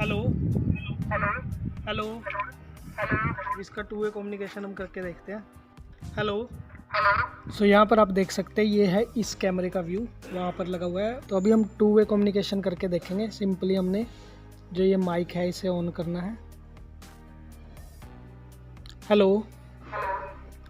Hello hello. इसका to way communication हम करके देखते हैं। हेलो। सो यहाँ पर आप देख सकते हैं ये है इस कैमरे का व्यू, वहाँ पर लगा हुआ है। तो अभी हम टू वे कम्युनिकेशन करके देखेंगे। सिंपली हमने जो ये माइक है इसे ऑन करना है। Hello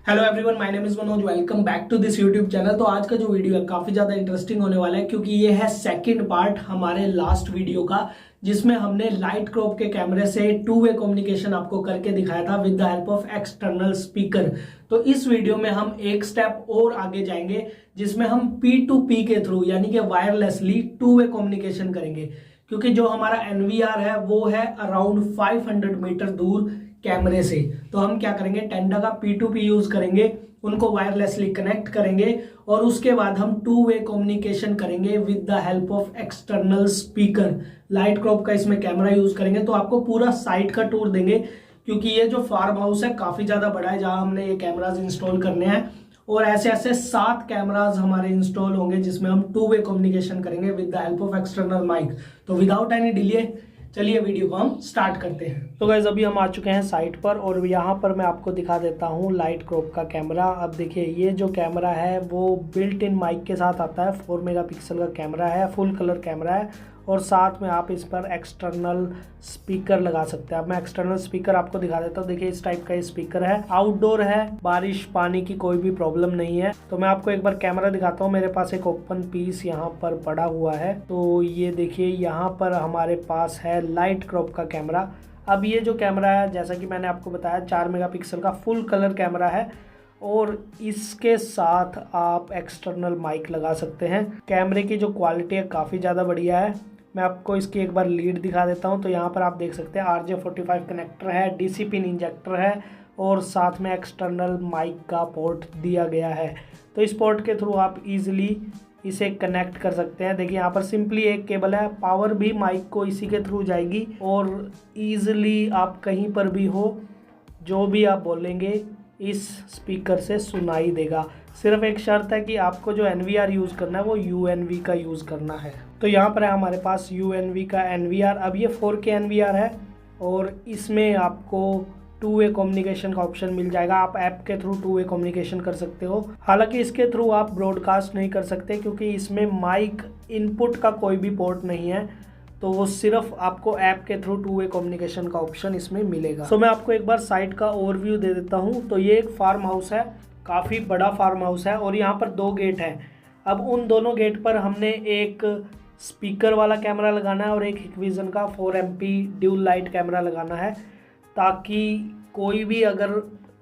hello everyone, my name is Manoj, welcome back to this YouTube channel. तो आज का जो वीडियो है काफ़ी ज़्यादा इंटरेस्टिंग होने वाला है, क्योंकि ये है सेकंड पार्ट हमारे लास्ट वीडियो का, जिसमें हमने लाइट क्रॉप के कैमरे से टू वे कम्युनिकेशन आपको करके दिखाया था with the help of external speaker. तो इस वीडियो में हम एक स्टेप और आगे जाएंगे, जिसमें हम P2P के थ्रू यानी कि वायरलेसली टू वे कम्युनिकेशन करेंगे। क्योंकि जो हमारा NVR है वो है अराउंड 500 मीटर दूर कैमरे से। तो हम क्या करेंगे, टेंडा का P2P यूज करेंगे, उनको वायरलेसली कनेक्ट करेंगे और उसके बाद हम टू वे कम्युनिकेशन करेंगे with the help of external speaker. Light crop का इसमें कैमरा यूज करेंगे। तो आपको पूरा साइट का टूर देंगे, क्योंकि ये जो फार्म हाउस है काफी ज्यादा बड़ा है जहां हमने ये कैमराज इंस्टॉल करने हैं। और ऐसे ऐसे 7 कैमराज हमारे इंस्टॉल होंगे जिसमें हम टू वे कम्युनिकेशन करेंगे with the help of external mic. तो विदाउट एनी डिले चलिए वीडियो को हम स्टार्ट करते हैं। तो गाइस अभी हम आ चुके हैं साइट पर और यहाँ पर मैं आपको दिखा देता हूँ लाइट क्रॉप का कैमरा। अब देखिए ये जो कैमरा है वो बिल्ट इन माइक के साथ आता है। 4 मेगापिक्सल का कैमरा है, फुल कलर कैमरा है और साथ में आप इस पर एक्सटर्नल स्पीकर लगा सकते हैं। अब मैं एक्सटर्नल स्पीकर आपको दिखा देता हूँ। देखिए इस टाइप का ये स्पीकर है, आउटडोर है, बारिश पानी की कोई भी प्रॉब्लम नहीं है। तो मैं आपको एक बार कैमरा दिखाता हूँ। मेरे पास एक ओपन पीस यहाँ पर पड़ा हुआ है। तो ये देखिए यहाँ पर हमारे पास है लाइट क्रॉप का कैमरा। अब ये जो कैमरा है जैसा कि मैंने आपको बताया 4 मेगापिक्सल का फुल कलर कैमरा है और इसके साथ आप एक्सटर्नल माइक लगा सकते हैं। कैमरे की जो क्वालिटी है काफ़ी ज़्यादा बढ़िया है। मैं आपको इसकी एक बार लीड दिखा देता हूं। तो यहाँ पर आप देख सकते हैं RJ45 कनेक्टर है, DC पिन इंजेक्टर है और साथ में एक्सटर्नल माइक का पोर्ट दिया गया है। तो इस पोर्ट के थ्रू आप इजीली इसे कनेक्ट कर सकते हैं। देखिए यहाँ पर सिंपली एक केबल है, पावर भी माइक को इसी के थ्रू जाएगी और ईजिली आप कहीं पर भी हो जो भी आप बोलेंगे इस स्पीकर से सुनाई देगा। सिर्फ एक शर्त है कि आपको जो NVR यूज़ करना है वो UNV का यूज़ करना है। तो यहाँ पर है हमारे पास UNV का NVR। अब ये 4K NVR है और इसमें आपको टू वे कम्युनिकेशन का ऑप्शन मिल जाएगा। आप ऐप के थ्रू टू वे कम्युनिकेशन कर सकते हो। हालांकि इसके थ्रू आप ब्रॉडकास्ट नहीं कर सकते, क्योंकि इसमें माइक इनपुट का कोई भी पोर्ट नहीं है। तो वो सिर्फ आपको ऐप के थ्रू टू वे कम्युनिकेशन का ऑप्शन इसमें मिलेगा। तो मैं आपको एक बार साइट का ओवरव्यू दे देता हूँ। तो ये एक फार्म हाउस है, काफ़ी बड़ा फार्म हाउस है और यहाँ पर 2 गेट हैं। अब उन दोनों गेट पर हमने एक स्पीकर वाला कैमरा लगाना है और एक हिकविजन का 4MP ड्यूल लाइट कैमरा लगाना है, ताकि कोई भी अगर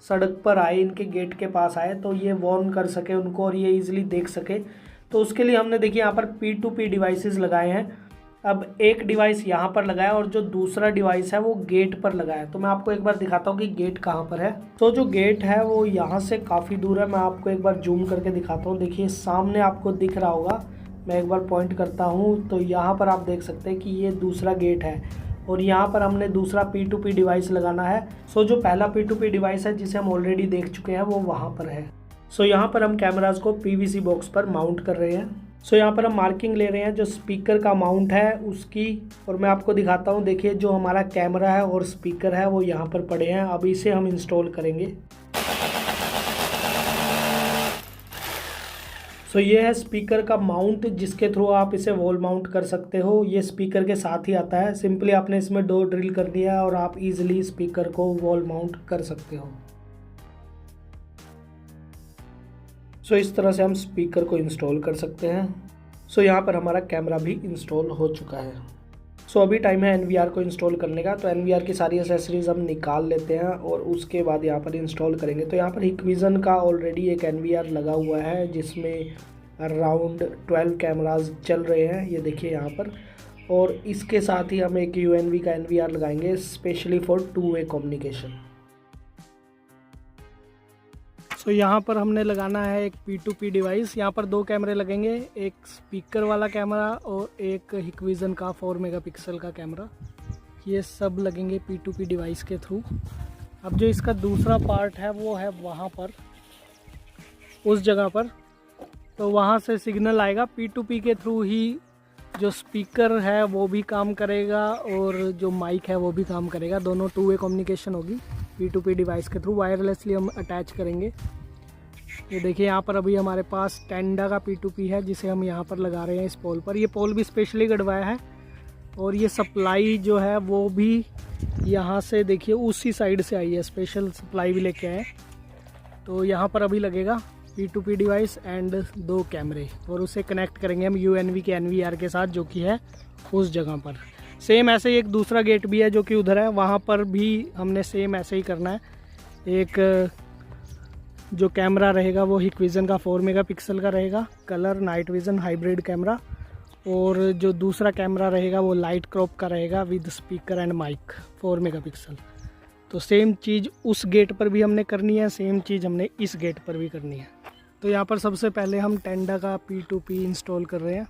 सड़क पर आए, इनके गेट के पास आए, तो ये वार्न कर सके उनको और ये इजीली देख सके। तो उसके लिए हमने देखिए यहाँ पर P2P डिवाइसेस लगाए हैं। अब एक डिवाइस यहाँ पर लगाया और जो दूसरा डिवाइस है वो गेट पर लगाया। तो मैं आपको एक बार दिखाता हूँ कि गेट कहाँ पर है। तो जो गेट है वो यहाँ से काफ़ी दूर है। मैं आपको एक बार जूम करके दिखाता हूँ। देखिए सामने आपको दिख रहा होगा, मैं एक बार पॉइंट करता हूँ तो यहाँ पर आप देख सकते हैं कि ये दूसरा गेट है और यहाँ पर हमने दूसरा P2P डिवाइस लगाना है। सो जो पहला P2P डिवाइस है जिसे हम ऑलरेडी देख चुके हैं वो वहाँ पर है। सो यहाँ पर हम कैमराज को PVC बॉक्स पर माउंट कर रहे हैं। सो यहाँ पर हम मार्किंग ले रहे हैं जो स्पीकर का माउंट है उसकी, और मैं आपको दिखाता हूँ। देखिए जो हमारा कैमरा है और स्पीकर है वो यहाँ पर पड़े हैं। अब इसे हम इंस्टॉल करेंगे। सो ये है स्पीकर का माउंट, जिसके थ्रू आप इसे वॉल माउंट कर सकते हो। ये स्पीकर के साथ ही आता है। सिंपली आपने इसमें 2 ड्रिल कर दिया है और आप इजीली स्पीकर को वॉल माउंट कर सकते हो। सो इस तरह से हम स्पीकर को इंस्टॉल कर सकते हैं। सो यहाँ पर हमारा कैमरा भी इंस्टॉल हो चुका है। सो अभी टाइम है NVR को इंस्टॉल करने का। तो NVR की सारी एसेसरीज हम निकाल लेते हैं और उसके बाद यहाँ पर इंस्टॉल करेंगे। तो यहाँ पर हिकविजन का ऑलरेडी एक NVR लगा हुआ है जिसमें अराउंड 12 कैमराज चल रहे हैं, ये देखिए यहाँ पर। और इसके साथ ही हम एक UNV का NVR लगाएंगे specially for two way communication. So यहाँ पर हमने लगाना है एक P2P डिवाइस। यहाँ पर 2 कैमरे लगेंगे, एक स्पीकर वाला कैमरा और एक हिकविजन का 4 मेगापिक्सल का कैमरा। ये सब लगेंगे P2P डिवाइस के थ्रू। अब जो इसका दूसरा पार्ट है वो है वहाँ पर, उस जगह पर। तो वहाँ से सिग्नल आएगा, P2P के थ्रू ही जो स्पीकर है वो भी काम करेगा और जो माइक है वो भी काम करेगा। दोनों 2 वे कम्युनिकेशन होगी P2P डिवाइस के थ्रू, वायरलेसली हम अटैच करेंगे। ये देखिए यहाँ पर अभी हमारे पास टेंडा का P2P है जिसे हम यहाँ पर लगा रहे हैं इस पोल पर। ये पोल भी स्पेशली गड़वाया है और ये सप्लाई जो है वो भी यहाँ से देखिए उसी साइड से आई है, स्पेशल सप्लाई भी लेके आए। तो यहाँ पर अभी लगेगा P2P डिवाइस एंड 2 कैमरे और उसे कनेक्ट करेंगे हम UNV के NVR के साथ जो कि है उस जगह पर। सेम ऐसे ही एक दूसरा गेट भी है जो कि उधर है, वहाँ पर भी हमने सेम ऐसे ही करना है। एक जो कैमरा रहेगा वो हिक्विज़न का 4 मेगापिक्सल का रहेगा, colour night vision hybrid camera, और जो दूसरा कैमरा रहेगा वो लाइट क्रॉप का रहेगा with speaker and mic 4 megapixel. तो सेम चीज़ उस गेट पर भी हमने करनी है, सेम चीज़ हमने इस गेट पर भी करनी है। तो यहाँ पर सबसे पहले हम टेंडा का P2P इंस्टॉल कर रहे हैं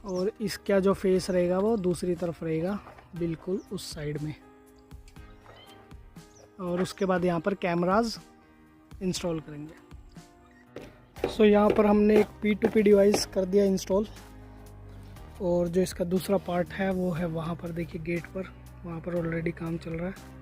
और इसका जो फेस रहेगा वो दूसरी तरफ रहेगा, बिल्कुल उस साइड में। और उसके बाद यहाँ पर कैमराज इंस्टॉल करेंगे। सो यहाँ पर हमने एक P2P डिवाइस कर दिया इंस्टॉल और जो इसका दूसरा पार्ट है वो है वहाँ पर, देखिए गेट पर, वहाँ पर ऑलरेडी काम चल रहा है।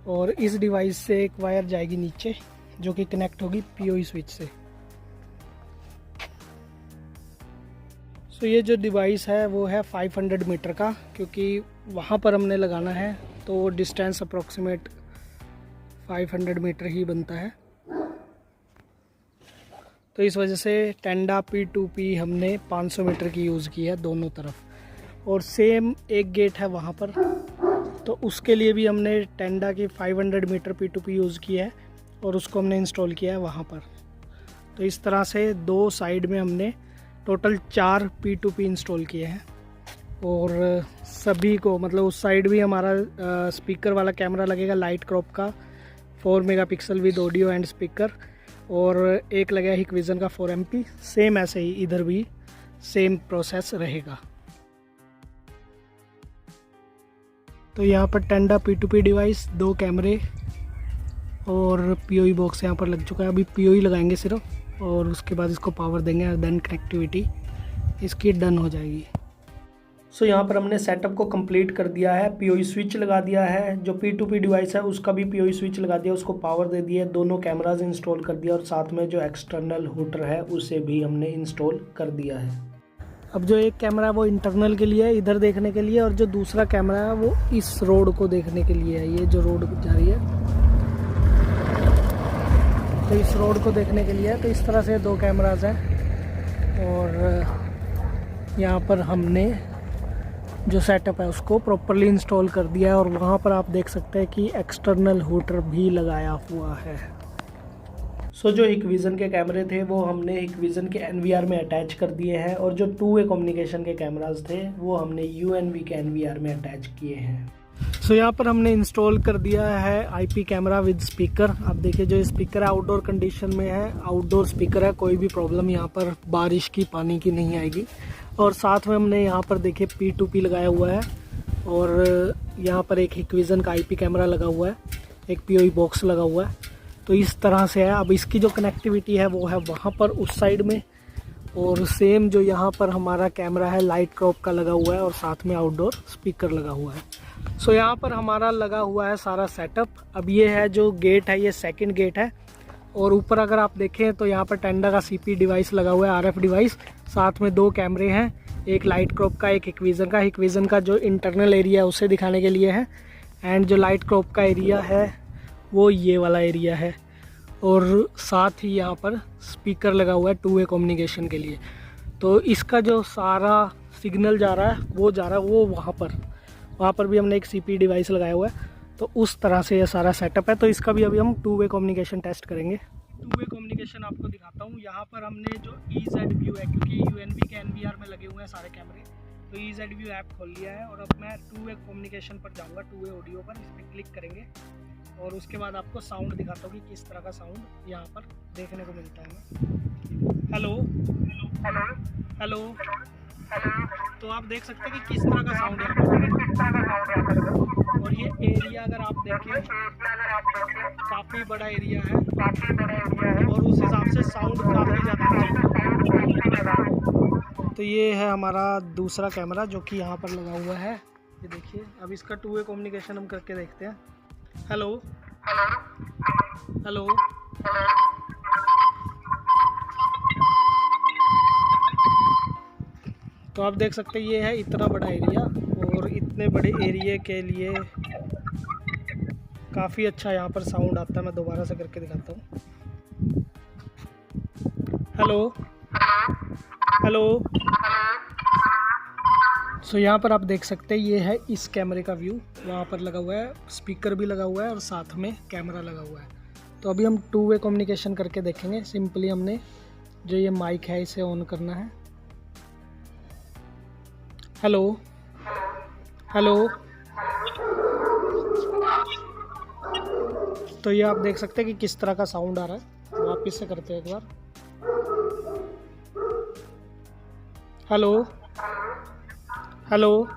और इस डिवाइस से एक वायर जाएगी नीचे जो कि कनेक्ट होगी PoE स्विच से। सो ये जो डिवाइस है वो है 500 मीटर का, क्योंकि वहाँ पर हमने लगाना है तो डिस्टेंस अप्रॉक्सीमेट 500 मीटर ही बनता है। तो इस वजह से टेंडा P2P हमने 500 मीटर की यूज़ की है दोनों तरफ। और सेम एक गेट है वहाँ पर, तो उसके लिए भी हमने टेंडा की 500 मीटर P2P यूज़ की है और उसको हमने इंस्टॉल किया है वहाँ पर। तो इस तरह से 2 साइड में हमने टोटल 4 P2P इंस्टॉल किए हैं। और सभी को मतलब उस साइड भी हमारा स्पीकर वाला कैमरा लगेगा लाइट क्रॉप का 4 megapixel with audio and speaker, और एक लगेगा हिक्विज़न का 4MP। सेम ऐसे ही इधर भी सेम प्रोसेस रहेगा। तो यहाँ पर टेंडा P2P डिवाइस, 2 कैमरे और PoE बॉक्स यहाँ पर लग चुका है। अभी PoE लगाएंगे सिर्फ और उसके बाद इसको पावर देंगे, देन कनेक्टिविटी इसकी डन हो जाएगी। सो यहाँ पर हमने सेटअप को कंप्लीट कर दिया है, PoE स्विच लगा दिया है, जो P2P डिवाइस है उसका भी PoE स्विच लगा दिया, उसको पावर दे दिया, दोनों कैमराज इंस्टॉल कर दिया और साथ में जो एक्सटर्नल हुटर है उसे भी हमने इंस्टॉल कर दिया है। अब जो एक कैमरा है वो इंटरनल के लिए है, इधर देखने के लिए, और जो दूसरा कैमरा है वो इस रोड को देखने के लिए है। ये जो रोड जा रही है तो इस रोड को देखने के लिए है। तो इस तरह से 2 कैमराज हैं और यहाँ पर हमने जो सेटअप है उसको प्रॉपरली इंस्टॉल कर दिया है। और वहाँ पर आप देख सकते हैं कि एक्सटर्नल हुटर भी लगाया हुआ है। सो जो हिक्विज़न के कैमरे थे वो हमने हिक्विज़न के NVR में अटैच कर दिए हैं, और जो 2 वे कम्युनिकेशन के कैमराज थे वो हमने UNV के NVR में अटैच किए हैं। सो यहाँ पर हमने इंस्टॉल कर दिया है IP कैमरा विद स्पीकर। अब देखिए जो स्पीकर है आउटडोर कंडीशन में है, आउटडोर स्पीकर है, कोई भी प्रॉब्लम यहाँ पर बारिश की पानी की नहीं आएगी। और साथ में हमने यहाँ पर देखिए P2P लगाया हुआ है और यहाँ पर एक हिक्विज़न का IP कैमरा लगा हुआ है, एक PoE बॉक्स लगा हुआ है। तो इस तरह से है। अब इसकी जो कनेक्टिविटी है वो है वहाँ पर उस साइड में, और सेम जो यहाँ पर हमारा कैमरा है लाइट क्रॉप का लगा हुआ है और साथ में आउटडोर स्पीकर लगा हुआ है। सो यहाँ पर हमारा लगा हुआ है सारा सेटअप। अब ये है जो गेट है, ये सेकंड गेट है, और ऊपर अगर आप देखें तो यहाँ पर टेंडा का CP डिवाइस लगा हुआ है, RF डिवाइस, साथ में 2 कैमरे हैं, एक लाइट क्रॉप का, एक हिक्विज़न का जो इंटरनल एरिया है उसे दिखाने के लिए है, एंड जो लाइट क्रॉप का एरिया है वो ये वाला एरिया है, और साथ ही यहाँ पर स्पीकर लगा हुआ है 2 वे कम्युनिकेशन के लिए। तो इसका जो सारा सिग्नल जा रहा है वो वहाँ पर भी हमने एक CP डिवाइस लगाया हुआ है। तो उस तरह से ये सारा सेटअप है। तो इसका भी अभी हम 2 वे कम्युनिकेशन टेस्ट करेंगे। 2 वे कम्युनिकेशन आपको दिखाता हूँ। यहाँ पर हमने जो EZView है, क्योंकि UNV के NVR में लगे हुए हैं सारे कैमरे, तो EZView ऐप खोल लिया है। और अब मैं 2 वे कम्युनिकेशन पर जाऊँगा, 2 वे ऑडियो पर, इस पर क्लिक करेंगे और उसके बाद आपको साउंड दिखाता हूँ कि किस तरह का साउंड यहाँ पर देखने को मिलता है। Hello hello hello hello. तो आप देख सकते हैं कि किस तरह का साउंड है। और ये एरिया अगर आप देखें काफ़ी बड़ा एरिया है और उस हिसाब से साउंड काफ़ी ज़्यादा अच्छा है। तो ये है हमारा दूसरा कैमरा जो कि यहाँ पर लगा हुआ है, ये देखिए। अब इसका 2 वे कम्युनिकेशन हम करके देखते हैं। Hello hello. तो आप देख सकते हैं ये है इतना बड़ा एरिया और इतने बड़े एरिया के लिए काफ़ी अच्छा यहाँ पर साउंड आता है। मैं दोबारा से करके दिखाता हूँ। Hello hello. सो यहाँ पर आप देख सकते हैं ये है इस कैमरे का व्यू। वहाँ पर लगा हुआ है, स्पीकर भी लगा हुआ है और साथ में कैमरा लगा हुआ है। तो अभी हम 2 वे कम्युनिकेशन करके देखेंगे। सिंपली हमने जो ये माइक है इसे ऑन करना है। Hello hello. तो ये आप देख सकते हैं कि किस तरह का साउंड आ रहा है। वापस से करते हैं एक बार। Hello hello.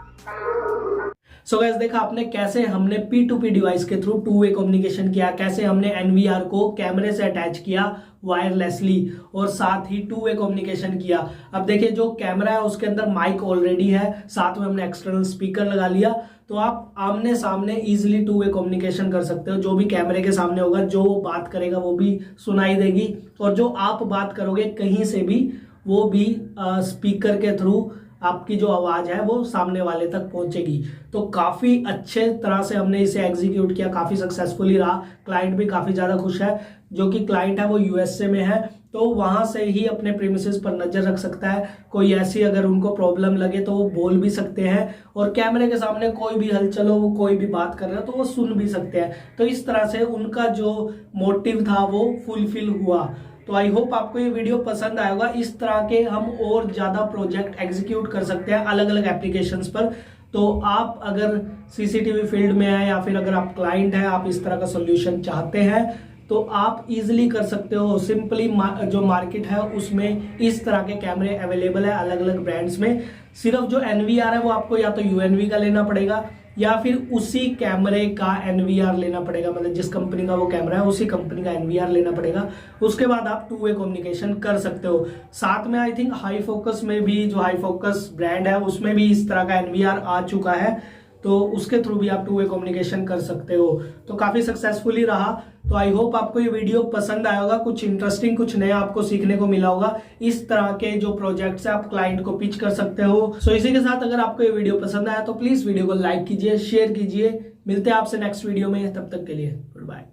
सो गाइस देखा आपने कैसे हमने P2P डिवाइस के थ्रू 2 वे कम्युनिकेशन किया, कैसे हमने NVR को कैमरे से अटैच किया वायरलेसली और साथ ही 2 वे कम्युनिकेशन किया। अब देखिए जो कैमरा है उसके अंदर माइक ऑलरेडी है, साथ में हमने एक्सटर्नल स्पीकर लगा लिया। तो आप आमने सामने इजीली 2 वे कम्युनिकेशन कर सकते हो। जो भी कैमरे के सामने होगा, जो वो बात करेगा वो भी सुनाई देगी और जो आप बात करोगे कहीं से भी वो भी स्पीकर के थ्रू आपकी जो आवाज है वो सामने वाले तक पहुंचेगी। तो काफी अच्छे तरह से हमने इसे एग्जीक्यूट किया, काफी सक्सेसफुली रहा। क्लाइंट भी काफी ज्यादा खुश है। जो कि क्लाइंट है वो यूएसए में है, तो वहां से ही अपने प्रीमिसेस पर नजर रख सकता है। कोई ऐसी अगर उनको प्रॉब्लम लगे तो वो बोल भी सकते हैं और कैमरे के सामने कोई भी हलचल हो, वो कोई भी बात कर रहे हो तो वो सुन भी सकते हैं। तो इस तरह से उनका जो मोटिव था वो फुलफिल हुआ। तो आई होप आपको ये वीडियो पसंद आएगा। इस तरह के हम और ज्यादा प्रोजेक्ट एग्जीक्यूट कर सकते हैं अलग अलग एप्लीकेशंस पर। तो आप अगर सीसीटीवी फील्ड में है या फिर अगर आप क्लाइंट है, आप इस तरह का सोल्यूशन चाहते हैं तो आप इजीली कर सकते हो। सिंपली जो मार्केट है उसमें इस तरह के कैमरे अवेलेबल है अलग अलग ब्रांड्स में। सिर्फ जो NVR है वो आपको या तो UNV का लेना पड़ेगा या फिर उसी कैमरे का NVR लेना पड़ेगा। मतलब जिस कंपनी का वो कैमरा है उसी कंपनी का NVR लेना पड़ेगा। उसके बाद आप 2 वे कम्युनिकेशन कर सकते हो। साथ में आई थिंक हाई फोकस में भी, जो हाई फोकस ब्रांड है उसमें भी इस तरह का NVR आ चुका है, तो उसके थ्रू भी आप 2 वे कम्युनिकेशन कर सकते हो। तो काफी सक्सेसफुली रहा। तो आई होप आपको ये वीडियो पसंद आया होगा, कुछ इंटरेस्टिंग, कुछ नया आपको सीखने को मिला होगा। इस तरह के जो प्रोजेक्ट्स है आप क्लाइंट को पिच कर सकते हो। सो इसी के साथ अगर आपको ये वीडियो पसंद आया तो प्लीज वीडियो को लाइक कीजिए, शेयर कीजिए। मिलते हैं आपसे नेक्स्ट वीडियो में, तब तक के लिए गुड बाय।